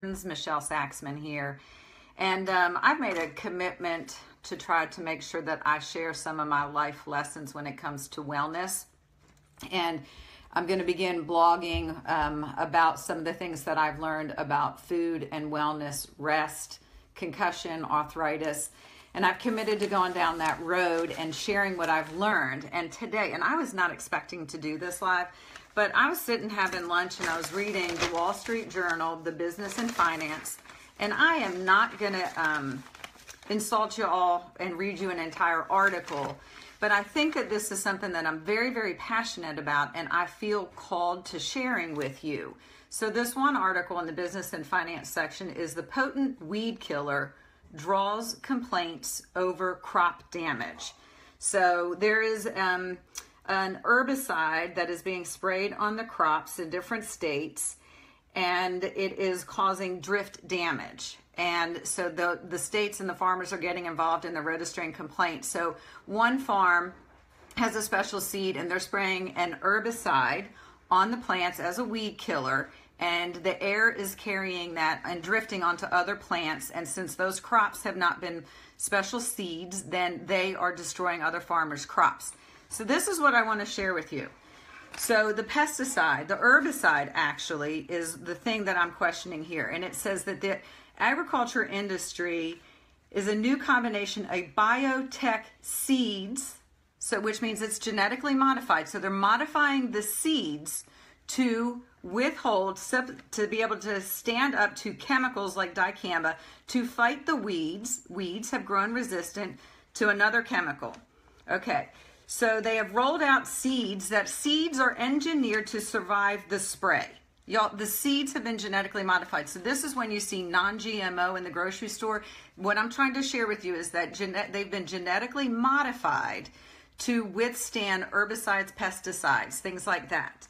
Michelle Saxman here, and I've made a commitment to try to make sure that I share some of my life lessons when it comes to wellness, and I'm going to begin blogging about some of the things that I've learned about food and wellness, rest, concussion, arthritis, and I've committed to going down that road and sharing what I've learned. And today, and I was not expecting to do this live, but I was sitting having lunch and I was reading the Wall Street Journal, the Business and Finance, and I am not going to insult you all and read you an entire article, but I think that this is something that I'm very, very passionate about and I feel called to sharing with you. So this one article in the Business and Finance section is the potent weed killer draws complaints over crop damage. So there is an herbicide that is being sprayed on the crops in different states, and it is causing drift damage. And so the states and the farmers are getting involved in the registering complaints. So one farm has a special seed and they're spraying an herbicide on the plants as a weed killer, and the air is carrying that and drifting onto other plants. And since those crops have not been special seeds, then they are destroying other farmers' crops. So this is what I want to share with you. So the pesticide, the herbicide actually is the thing that I'm questioning here. And it says that the agriculture industry is a new combination of biotech seeds, so which means it's genetically modified. So they're modifying the seeds to withhold, to be able to stand up to chemicals like dicamba to fight the weeds. Weeds have grown resistant to another chemical. Okay. So they have rolled out seeds, that seeds are engineered to survive the spray. Y'all, the seeds have been genetically modified. So this is when you see non-GMO in the grocery store. What I'm trying to share with you is that they've been genetically modified to withstand herbicides, pesticides, things like that.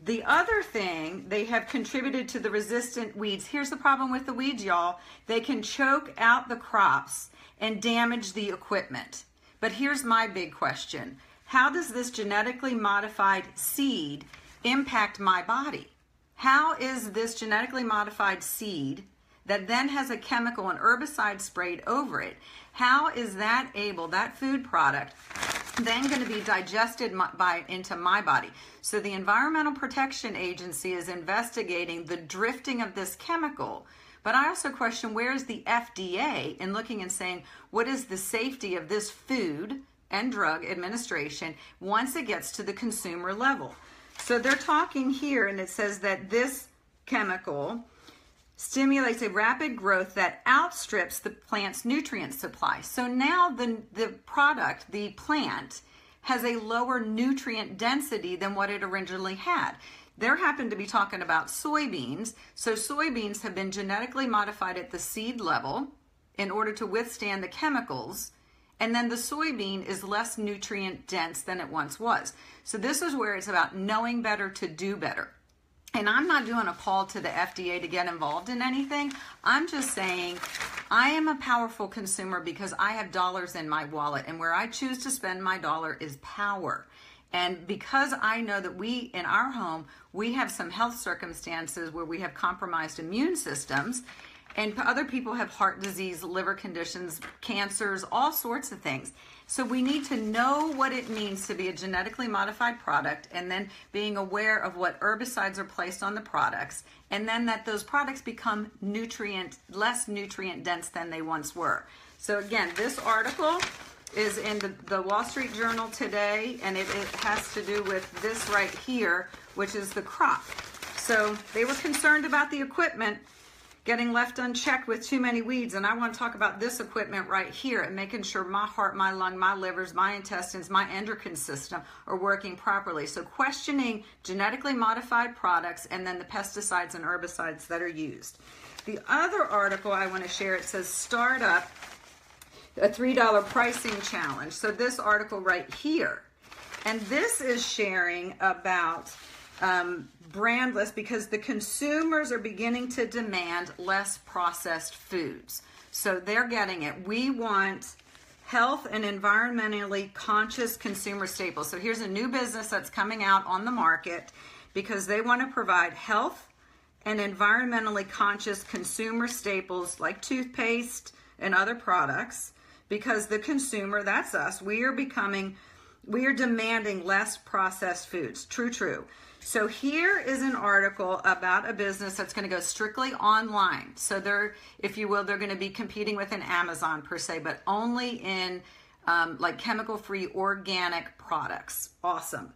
The other thing, they have contributed to the resistant weeds. Here's the problem with the weeds, y'all. They can choke out the crops and damage the equipment. But here's my big question. How does this genetically modified seed impact my body? How is this genetically modified seed that then has a chemical and herbicide sprayed over it, how is that able, that food product, then going to be digested into my body? So the Environmental Protection Agency is investigating the drifting of this chemical. But I also question, where is the FDA in looking and saying, what is the safety of this Food and Drug Administration once it gets to the consumer level? So they're talking here, and it says that this chemical stimulates a rapid growth that outstrips the plant's nutrient supply. So now the product, the plant, has a lower nutrient density than what it originally had. There happened to be talking about soybeans. So soybeans have been genetically modified at the seed level in order to withstand the chemicals. And then the soybean is less nutrient dense than it once was. So this is where it's about knowing better to do better. And I'm not doing a call to the FDA to get involved in anything. I'm just saying I am a powerful consumer because I have dollars in my wallet, and where I choose to spend my dollar is power. And because I know that we, in our home, we have some health circumstances where we have compromised immune systems, and other people have heart disease, liver conditions, cancers, all sorts of things. So we need to know what it means to be a genetically modified product, and then being aware of what herbicides are placed on the products, and then that those products become less nutrient dense than they once were. So again, this article is in the Wall Street Journal today, and it has to do with this right here, which is the crop. So they were concerned about the equipment getting left unchecked with too many weeds, and I want to talk about this equipment right here and making sure my heart, my lung, my livers, my intestines, my endocrine system are working properly. So questioning genetically modified products and then the pesticides and herbicides that are used. The other article I want to share, it says Startup, a $3 pricing challenge. So this article right here, and this is sharing about brandless, because the consumers are beginning to demand less processed foods. So they're getting it. We want health and environmentally conscious consumer staples. So here's a new business that's coming out on the market because they want to provide health, and environmentally conscious consumer staples like toothpaste and other products, because the consumer, that's us, we are demanding less processed foods. True. So here is an article about a business that's going to go strictly online. So they're, if you will, they're going to be competing with an Amazon per se, but only in like chemical-free organic products. Awesome.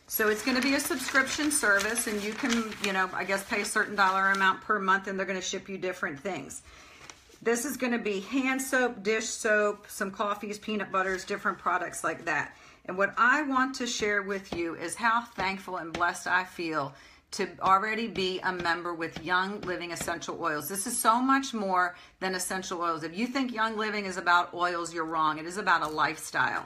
So it's going to be a subscription service, and you can, I guess pay a certain dollar amount per month, and they're going to ship you different things. This is going to be hand soap, dish soap, some coffees, peanut butters, different products like that. And what I want to share with you is how thankful and blessed I feel to already be a member with Young Living Essential Oils. This is so much more than essential oils. If you think Young Living is about oils, you're wrong. It is about a lifestyle.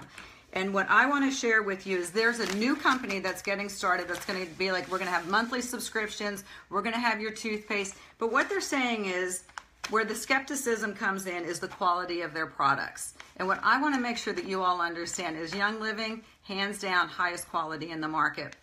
And what I want to share with you is there's a new company that's getting started that's going to be like, we're going to have monthly subscriptions, we're going to have your toothpaste. But what they're saying is, where the skepticism comes in is the quality of their products. And what I want to make sure that you all understand is Young Living, hands down, highest quality in the market.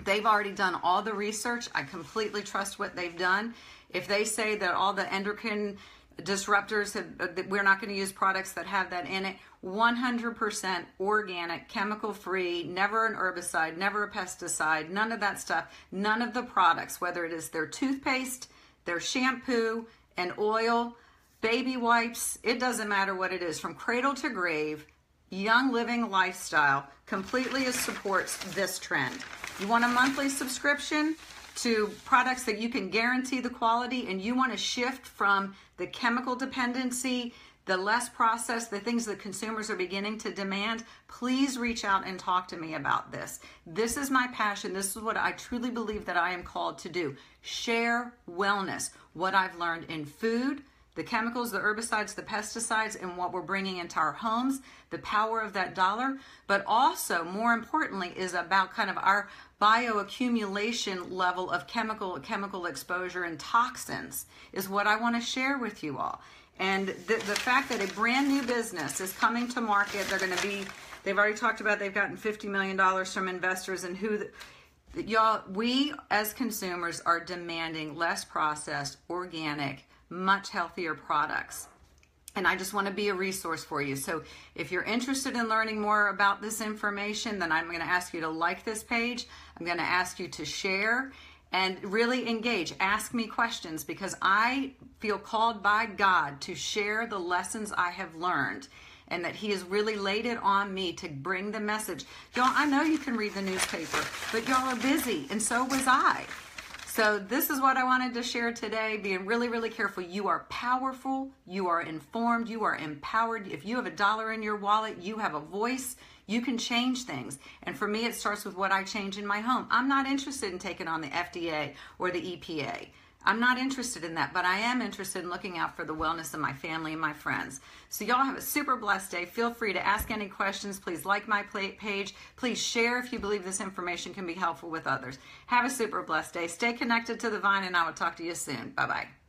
They've already done all the research. I completely trust what they've done. If they say that all the endocrine disruptors, that we're not going to use products that have that in it, 100% organic, chemical-free, never an herbicide, never a pesticide, none of that stuff, none of the products, whether it is their toothpaste, their shampoo, and oil, baby wipes, it doesn't matter what it is, from cradle to grave, Young Living lifestyle completely supports this trend. You want a monthly subscription to products that you can guarantee the quality, and you want to shift from the chemical dependency, the less processed, the things that consumers are beginning to demand, please reach out and talk to me about this. This is my passion. This is what I truly believe that I am called to do. Share wellness, what I've learned in food, the chemicals, the herbicides, the pesticides, and what we're bringing into our homes, the power of that dollar, but also, more importantly, is about kind of our bioaccumulation level of chemical exposure and toxins is what I want to share with you all. And the fact that a brand new business is coming to market, they've already talked about they've gotten $50 million from investors, and y'all, we as consumers are demanding less processed, organic, much healthier products. And I just want to be a resource for you. So if you're interested in learning more about this information, then I'm going to ask you to like this page. I'm going to ask you to share and really engage. Ask me questions, because I feel called by God to share the lessons I have learned, and that He has really laid it on me to bring the message. Y'all, I know you can read the newspaper, but y'all are busy, and so was I. So this is what I wanted to share today, being really, really careful. You are powerful, you are informed, you are empowered. If you have $1 in your wallet, you have a voice, you can change things. And for me, it starts with what I change in my home. I'm not interested in taking on the FDA or the EPA. I'm not interested in that, but I am interested in looking out for the wellness of my family and my friends. So y'all have a super blessed day. Feel free to ask any questions. Please like my page. Please share if you believe this information can be helpful with others. Have a super blessed day. Stay connected to the vine, and I will talk to you soon. Bye-bye.